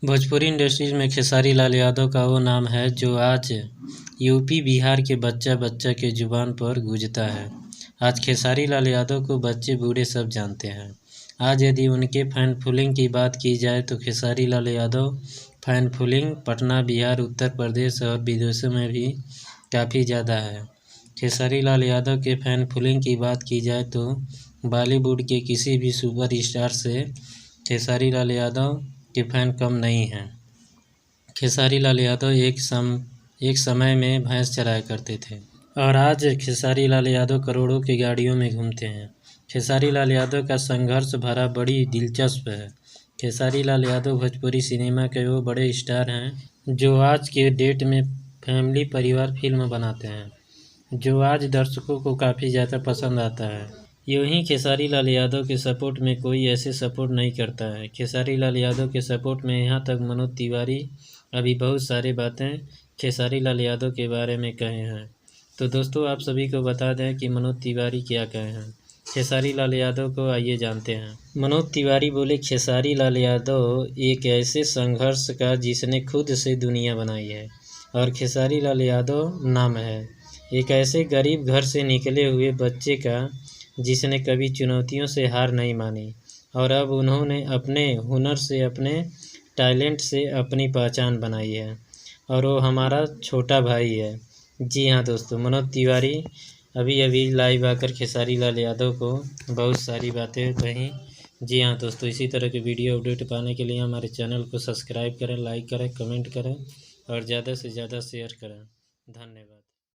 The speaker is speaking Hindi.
भोजपुरी इंडस्ट्रीज में खेसारी लाल यादव का वो नाम है जो आज यूपी बिहार के बच्चा बच्चा के ज़ुबान पर गूंजता है। आज खेसारी लाल यादव को बच्चे बूढ़े सब जानते हैं। आज यदि उनके फैन फॉलोइंग की बात की जाए तो खेसारी लाल यादव फैन फॉलोइंग पटना, बिहार, उत्तर प्रदेश और विदेशों में भी काफ़ी ज़्यादा है। खेसारी लाल यादव के फैन फॉलोइंग की बात की जाए तो बॉलीवुड के किसी भी सुपर स्टार से खेसारी लाल यादव के फैन कम नहीं हैं। खेसारी लाल यादव एक समय में भैंस चराया करते थे और आज खेसारी लाल यादव करोड़ों की गाड़ियों में घूमते हैं। खेसारी लाल यादव का संघर्ष भरा बड़ी दिलचस्प है। खेसारी लाल यादव भोजपुरी सिनेमा के वो बड़े स्टार हैं जो आज के डेट में फैमिली परिवार फिल्म बनाते हैं, जो आज दर्शकों को काफ़ी ज़्यादा पसंद आता है। यूँ ही खेसारी लाल यादव के सपोर्ट में कोई ऐसे सपोर्ट नहीं करता है। खेसारी लाल यादव के सपोर्ट में यहाँ तक मनोज तिवारी अभी बहुत सारी बातें खेसारी लाल यादव के बारे में कहे हैं। तो दोस्तों, आप सभी को बता दें कि मनोज तिवारी क्या कहे हैं खेसारी लाल यादव को, आइए जानते हैं। मनोज तिवारी बोले, खेसारी लाल यादव एक ऐसे संघर्ष का जिसने खुद से दुनिया बनाई है और खेसारी लाल यादव नाम है एक ऐसे गरीब घर से निकले हुए बच्चे का जिसने कभी चुनौतियों से हार नहीं मानी और अब उन्होंने अपने हुनर से, अपने टैलेंट से अपनी पहचान बनाई है और वो हमारा छोटा भाई है। जी हाँ दोस्तों, मनोज तिवारी अभी लाइव आकर खेसारी लाल यादव को बहुत सारी बातें कहीं। जी हाँ दोस्तों, इसी तरह के वीडियो अपडेट पाने के लिए हमारे चैनल को सब्सक्राइब करें, लाइक करें, कमेंट करें और ज़्यादा से ज़्यादा शेयर करें। धन्यवाद।